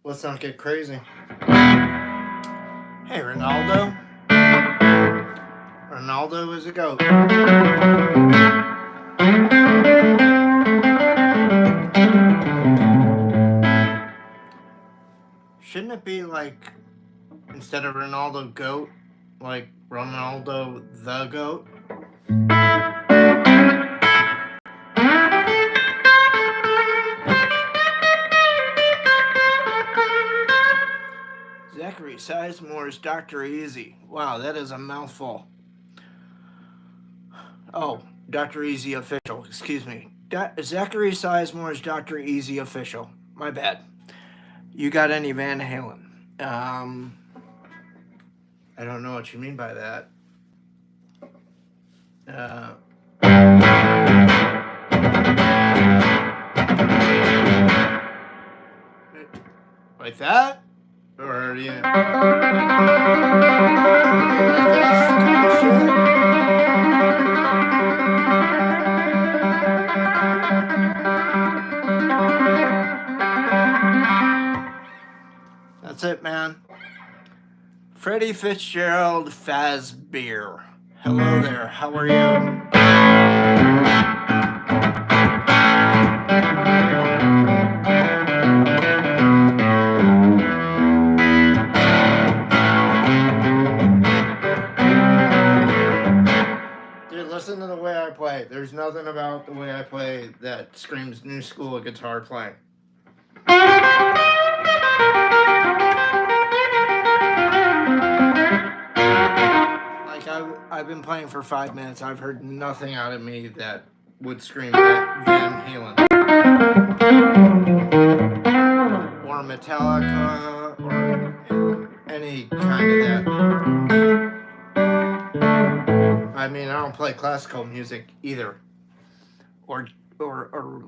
Let's not get crazy. Hey, Ronaldo. Ronaldo is a goat. Shouldn't it be like, instead of Ronaldo GOAT, like Ronaldo the GOAT? Zachary Sizemore's Dr. Easy. Wow, that is a mouthful. Oh, Dr. Easy Official. Excuse me. Zachary Sizemore's Dr. Easy Official. My bad. You got any Van Halen? I don't know what you mean by that. Like that? Or, yeah. That's it, man. Freddie Fitzgerald Fazbear. Hello there, how are you? Listen to the way I play. There's nothing about the way I play that screams new school guitar playing. Like, I've been playing for 5 minutes. I've heard nothing out of me that would scream Van Halen. Or Metallica, or any kind of that. I mean, I don't play classical music either, or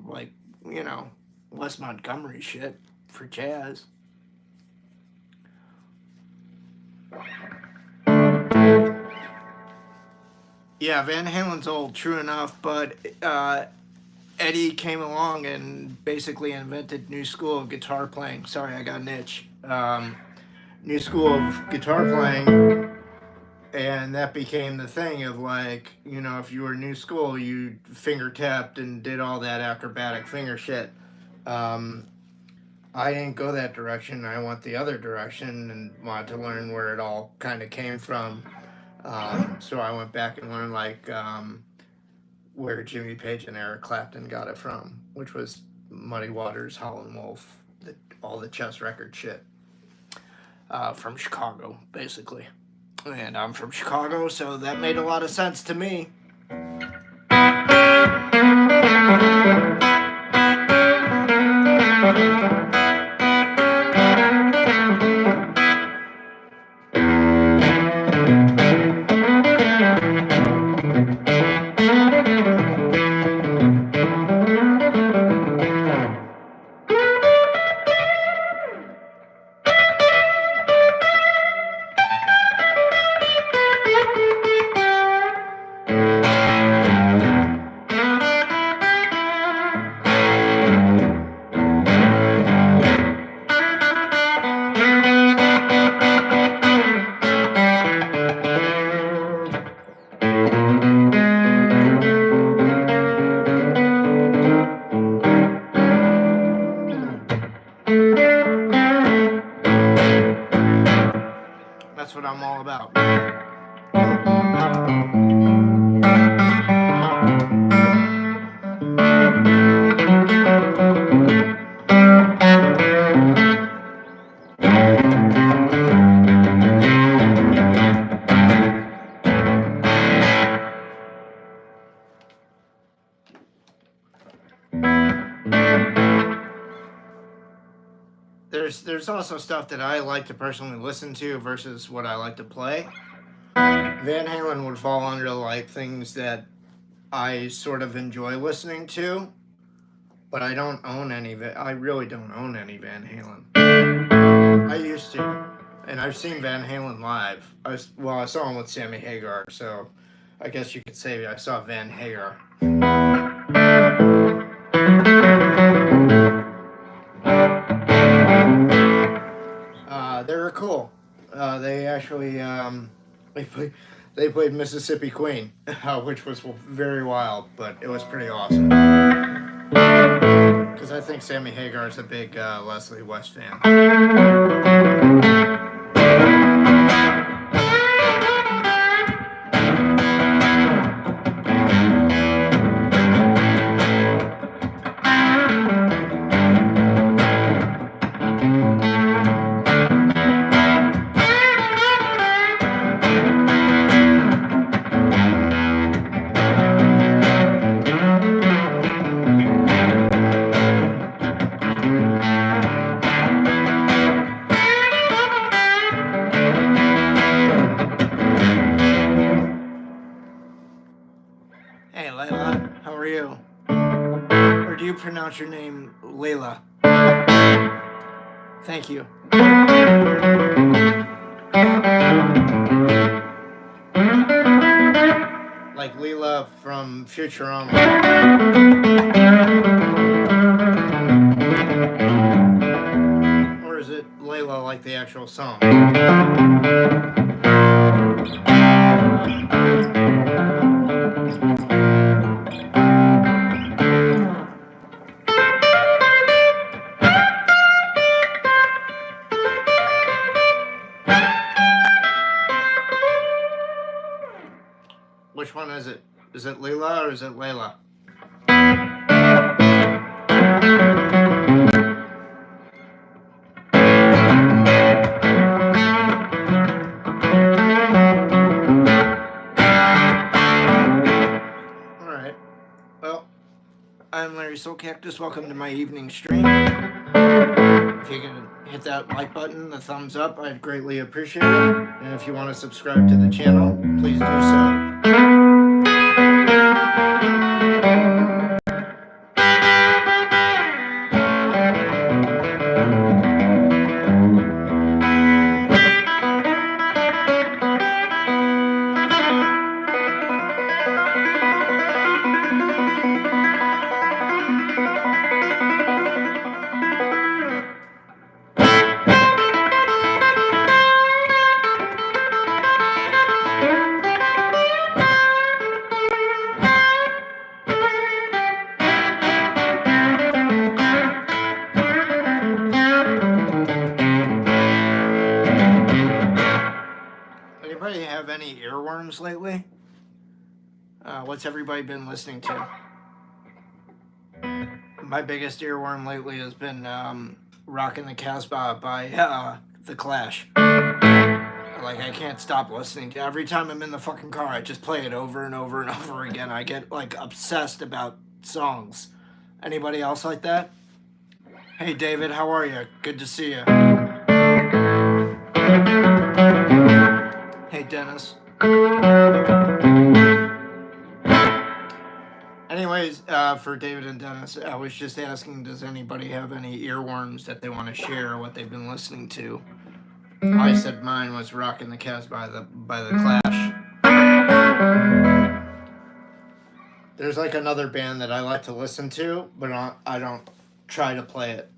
like, you know, Wes Montgomery shit for jazz. Yeah, Van Halen's old, true enough, but Eddie came along and basically invented new school of guitar playing. Sorry, I got an itch. New school of guitar playing. And that became the thing of, like, you know, if you were new school, you finger tapped and did all that acrobatic finger shit. I didn't go that direction. I went the other direction and wanted to learn where it all kind of came from. So I went back and learned, like, where Jimmy Page and Eric Clapton got it from, which was Muddy Waters, Howlin' Wolf, all the chess record shit from Chicago, basically. And I'm from Chicago, so that made a lot of sense to me. there's also stuff that I like to personally listen to versus what I like to play. Van Halen would fall under like things that I sort of enjoy listening to, but I don't own any of it. I really don't own any Van Halen. I used to, and I've seen Van Halen live. I saw him with Sammy Hagar, so I guess you could say I saw Van Hagar. They were cool. They actually they played Mississippi Queen, which was very wild, but it was pretty awesome. Because I think Sammy Hagar is a big Leslie West fan. Pronounce your name Layla. Thank you. Like Leela from Futurama. Or is it Layla like the actual song? Which one is it? Is it Leela or is it Layla? Alright. Well, I'm Larry Soulcactus. Welcome to my evening stream. If you can hit that like button, the thumbs up, I'd greatly appreciate it. And if you want to subscribe to the channel, please do so. Have any earworms lately? What's everybody been listening to? My biggest earworm lately has been Rockin' the Casbah by The Clash. Like, I can't stop listening to it. Every time I'm in the fucking car, I just play it over and over and over again. I get, like, obsessed about songs. Anybody else like that? Hey, David, how are you? Good to see you. Hey, Dennis. Anyways, for David and Dennis, I was just asking, does anybody have any earworms that they want to share, what they've been listening to? I said mine was Rockin' the Casbah by the Clash. There's like another band that I like to listen to, but I don't try to play it.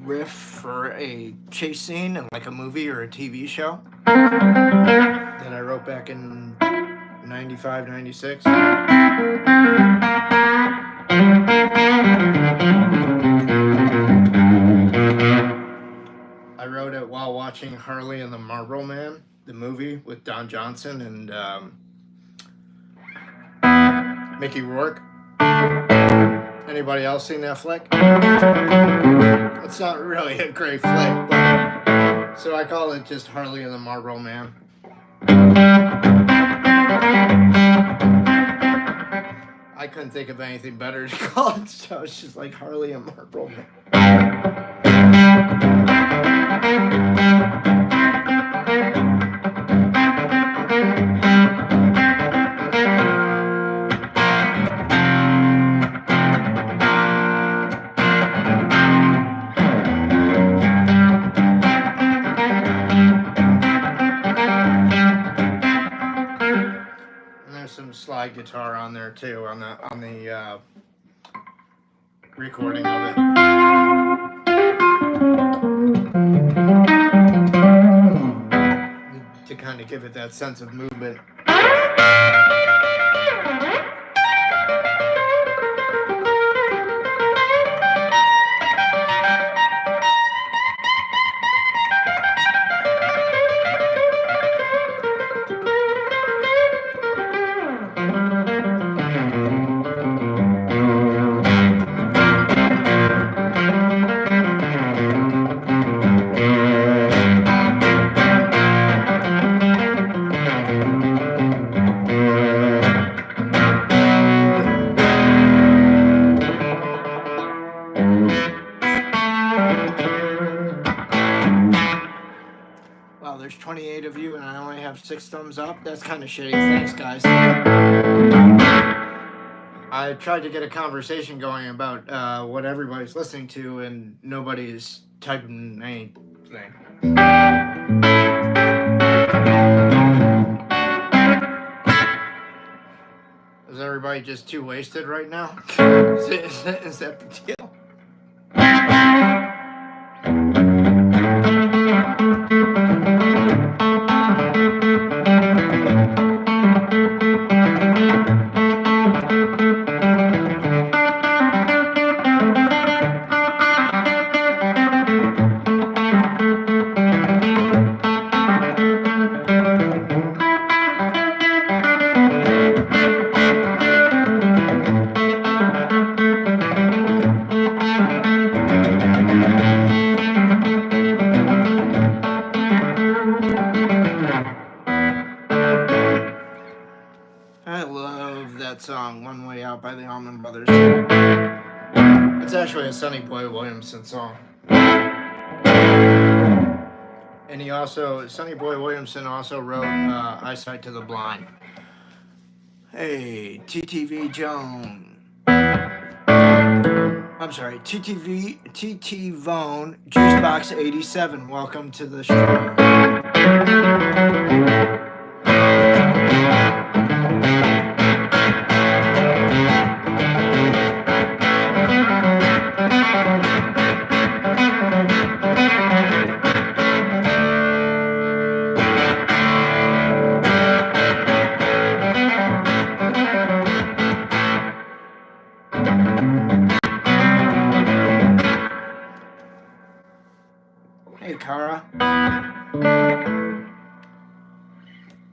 riff for a chase scene in like a movie or a TV show that I wrote back in 95, 96. I wrote it while watching Harley and the Marlboro Man, the movie with Don Johnson and Mickey Rourke. Anybody else seen that flick? It's not really a great flick, but so I call it just Harley and the Marlboro Man. I couldn't think of anything better to call it, so it's just like Harley and Marlboro Man. Slide guitar on there too on the recording of it to kind of give it that sense of movement. Wow, there's 28 of you and I only have 6 thumbs up. That's kind of shitty. Thanks, guys. I tried to get a conversation going about what everybody's listening to, and nobody's typing anything. Is everybody just too wasted right now? Is that the deal? Song One Way Out by the Allman Brothers. It's actually a Sonny Boy Williamson song. And Sonny Boy Williamson also wrote Eyesight to the Blind. Hey, TTV Joan. I'm sorry, TT Vone, Juicebox 87. Welcome to the stream. Hey, Kara.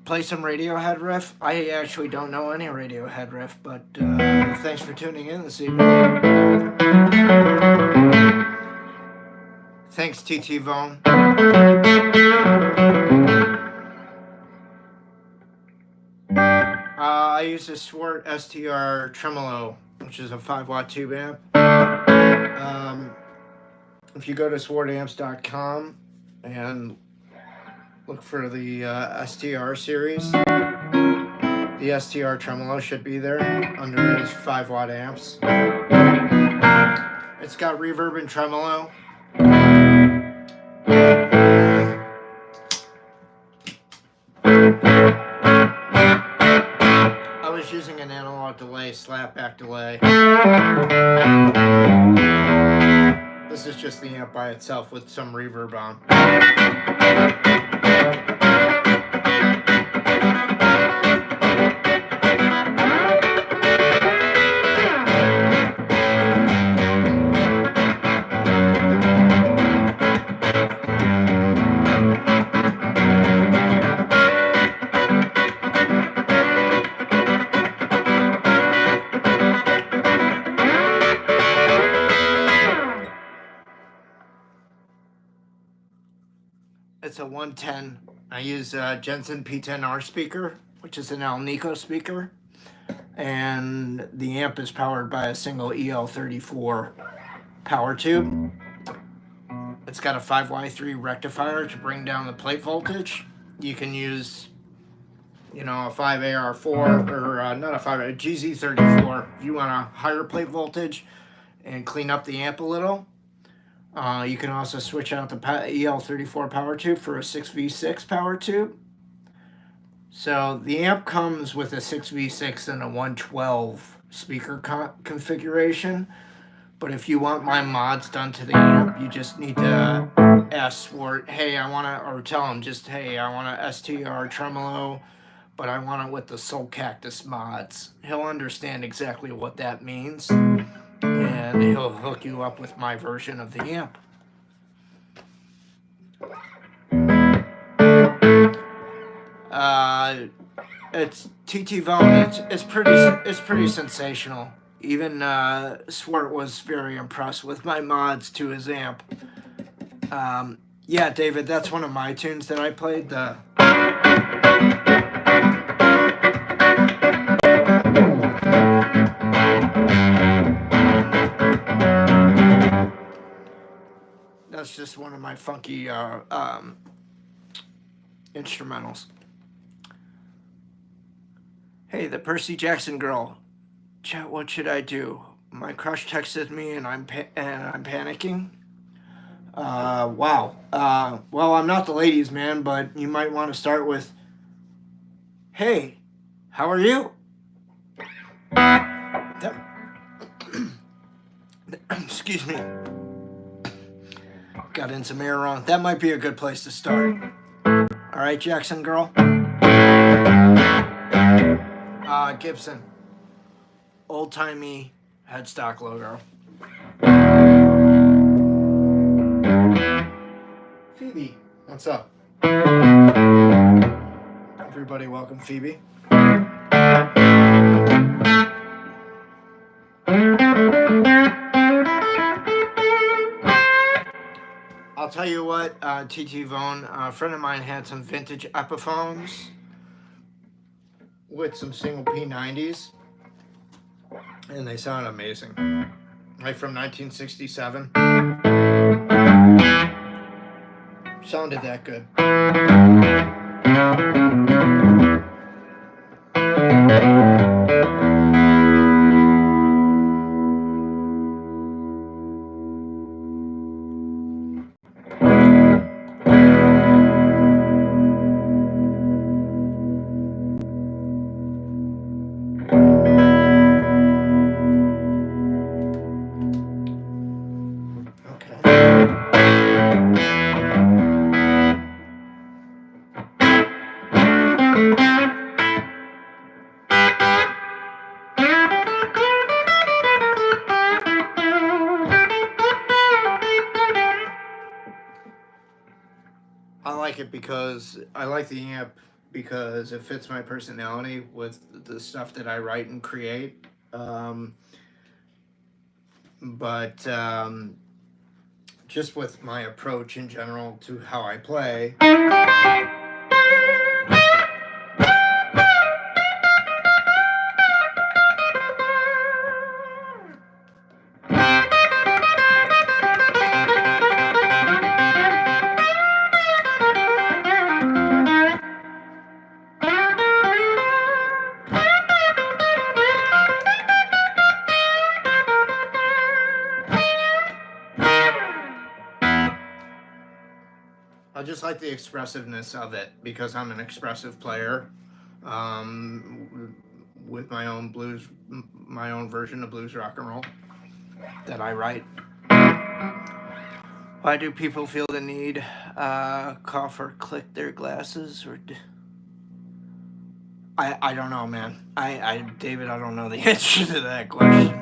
Play some Radiohead riff? I actually don't know any Radiohead riff, but thanks for tuning in this evening. Thanks, TT Vone. I use a Swart STR-Tremolo, which is a 5-watt tube amp. If you go to swartamps.com and look for the STR series, the STR-Tremolo should be there under his 5-watt amps. It's got reverb and tremolo. I was using an analog delay, slapback delay. This is just just the amp by itself with some reverb on. It's a 110. I use a Jensen P10R speaker, which is an Alnico speaker. And the amp is powered by a single EL34 power tube. It's got a 5Y3 rectifier to bring down the plate voltage. You can use, you know, a 5AR4 or not a 5, a GZ34 if you want a higher plate voltage and clean up the amp a little. You can also switch out the EL34 power tube for a 6V6 power tube. So the amp comes with a 6V6 and a 112 speaker configuration. But if you want my mods done to the amp, you just need to ask Swart, hey, I want to, or tell him just, hey, I want a STR-Tremolo, but I want it with the Soulcactus mods. He'll understand exactly what that means. And he'll hook you up with my version of the amp. It's TT Vone. It's pretty sensational. Even Swart was very impressed with my mods to his amp. Yeah, David, that's one of my tunes that I played. That's just one of my funky instrumentals. Hey, the Percy Jackson girl. Chat, what should I do? My crush texted me and I'm panicking. Wow. Well, I'm not the ladies' man, but you might want to start with, hey, how are you? Excuse me. Got in some air wrong. That might be a good place to start. All right, Jackson girl. Gibson. Old-timey headstock logo. Phoebe, what's up? Everybody welcome Phoebe. I'll tell you what, TT Vone, a friend of mine had some vintage Epiphones with some single P-90s, and they sound amazing. Like from 1967. Sounded that good. I like it because I like the amp because it fits my personality with the stuff that I write and create. But just with my approach in general to how I play. I just like the expressiveness of it because I'm an expressive player with my own blues, my own version of blues rock and roll that I write. Why do people feel the need, cough or click their glasses, or? I don't know, man. David, I don't know the answer to that question.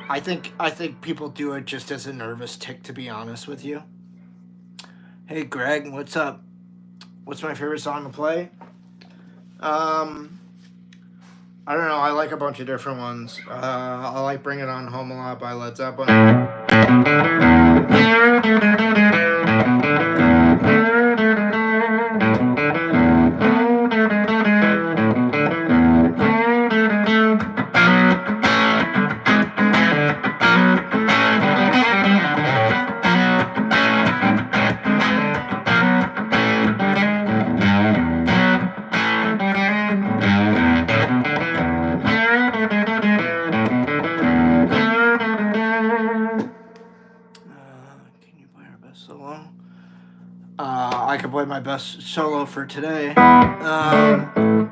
I think people do it just as a nervous tick, to be honest with you. Hey, Greg, what's up? What's my favorite song to play? I don't know. I like a bunch of different ones. I like "Bring It On Home" a lot by Led Zeppelin. I can play my best solo for today.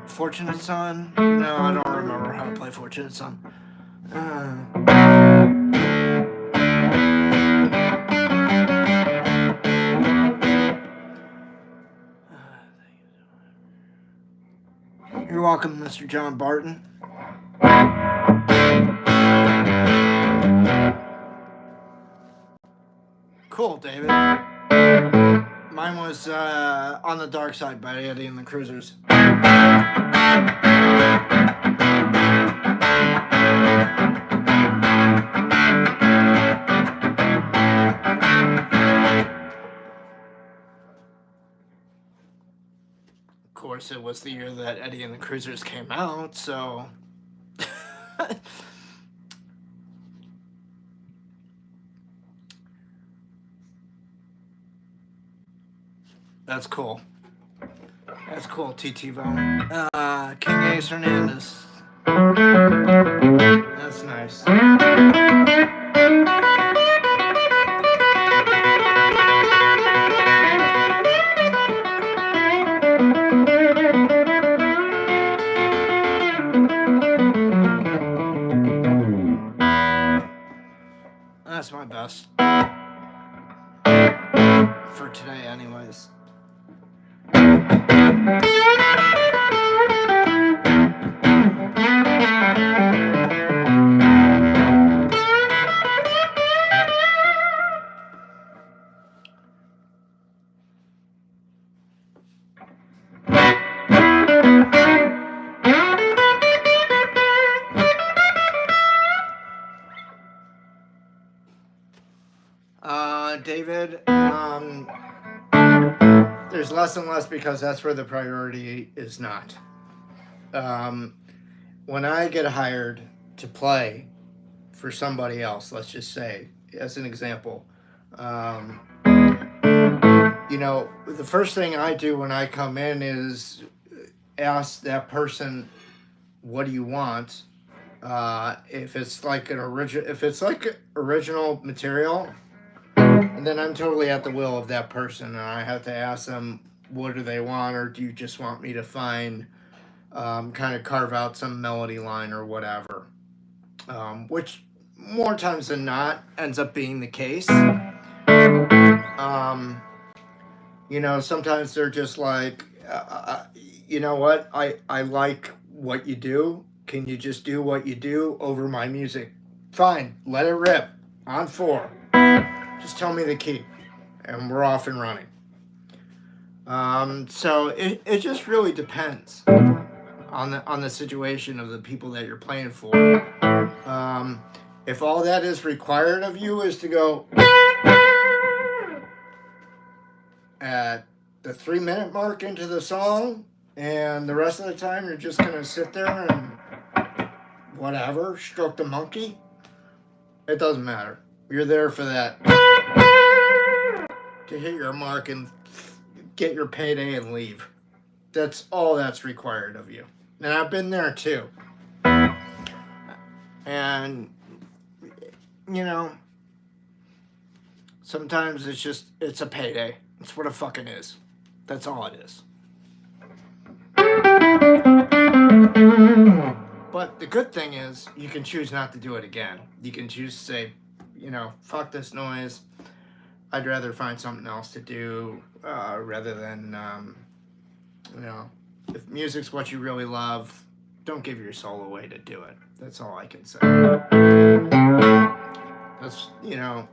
Fortunate Son? No, I don't remember how to play Fortunate Son. You're welcome, Mr. John Barton. Cool, David. Mine was On the Dark Side by Eddie and the Cruisers. Of course, it was the year that Eddie and the Cruisers came out, so... That's cool. That's cool, TT Vone. King Ace Hernandez. That's nice. That's my best. For today, anyways. David, there's less and less because that's where the priority is not. When I get hired to play for somebody else, let's just say, as an example, you know, the first thing I do when I come in is ask that person, what do you want? If it's like original material, and then I'm totally at the will of that person, and I have to ask them, what do they want, or do you just want me to find, kind of carve out some melody line or whatever, which more times than not ends up being the case. You know, sometimes they're just like, you know what, I like what you do. Can you just do what you do over my music? Fine, let it rip. On 4. Just tell me the key, and we're off and running. So it just really depends on the situation of the people that you're playing for. If all that is required of you is to go at the 3-minute mark into the song, and the rest of the time you're just gonna sit there and whatever, stroke the monkey, it doesn't matter. You're there for that, to hit your mark and get your payday and leave. That's all that's required of you. And I've been there too. And, you know, sometimes it's a payday. It's what it fucking is. That's all it is. But the good thing is, you can choose not to do it again. You can choose to say, you know, fuck this noise. I'd rather find something else to do rather than, you know, if music's what you really love, don't give your soul away to do it. That's all I can say. That's, you know,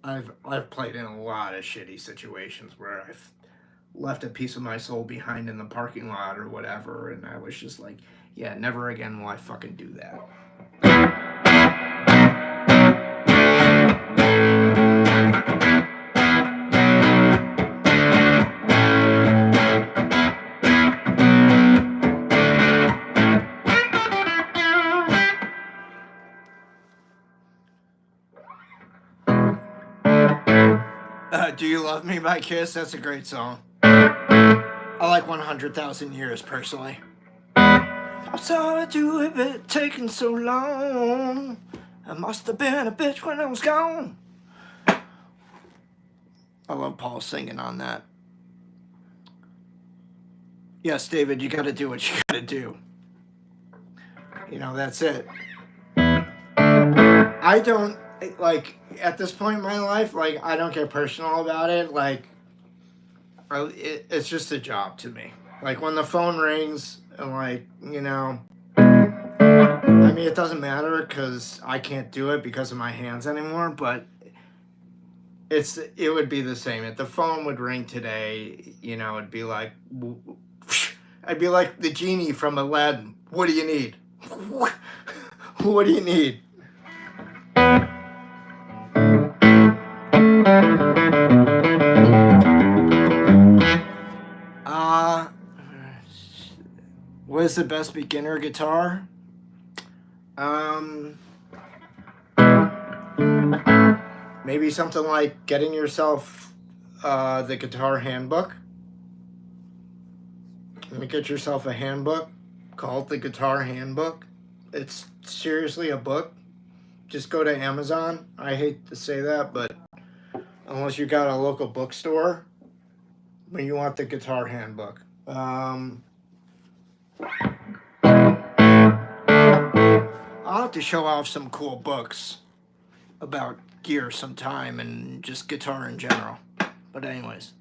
I've played in a lot of shitty situations where I've left a piece of my soul behind in the parking lot or whatever, and I was just like, yeah, never again will I fucking do that. Do You Love Me by Kiss? That's a great song. I like 100,000 Years personally. I'm sorry to have it taken so long. I must have been a bitch when I was gone. I love Paul singing on that. Yes, David, you gotta do what you gotta do. You know, that's it. I don't, like, at this point in my life, like, I don't get personal about it. Like, it's just a job to me. Like, when the phone rings, and, like, you know, I mean, it doesn't matter because I can't do it because of my hands anymore, but it would be the same. If the phone would ring today, you know, it'd be like, I'd be like the genie from Aladdin. What do you need? What do you need? What is the best beginner guitar? Maybe something like getting yourself the guitar handbook. Let me get yourself a handbook. Call it the Guitar Handbook. It's seriously a book. Just go to Amazon. I hate to say that, but unless you got a local bookstore, when you want the Guitar Handbook. I'll have to show off some cool books about gear sometime and just guitar in general. But anyways,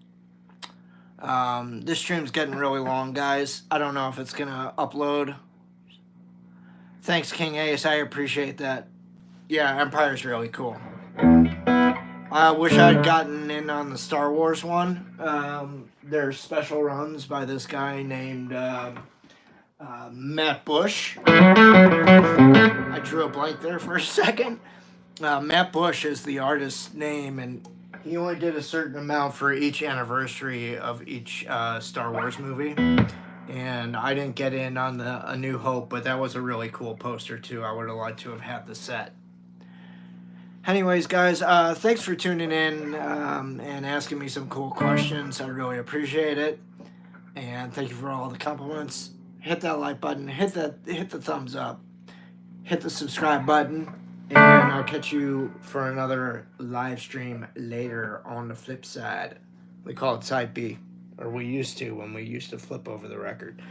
this stream's getting really long, guys. I don't know if it's gonna upload. Thanks, King Ace. I appreciate that. Yeah, Empire's really cool. I wish I'd gotten in on the Star Wars one. There's special runs by this guy named Matt Bush. I drew a blank there for a second. Matt Bush is the artist's name, and he only did a certain amount for each anniversary of each Star Wars movie. And I didn't get in on the A New Hope, but that was a really cool poster too. I would have liked to have had the set. Anyways, guys, thanks for tuning in and asking me some cool questions. I really appreciate it. And thank you for all the compliments. Hit that like button, hit the thumbs up, hit the subscribe button, and I'll catch you for another live stream later on the flip side. We call it Side B, or we used to when we used to flip over the record.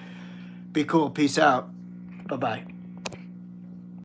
Be cool. Peace out. Bye-bye.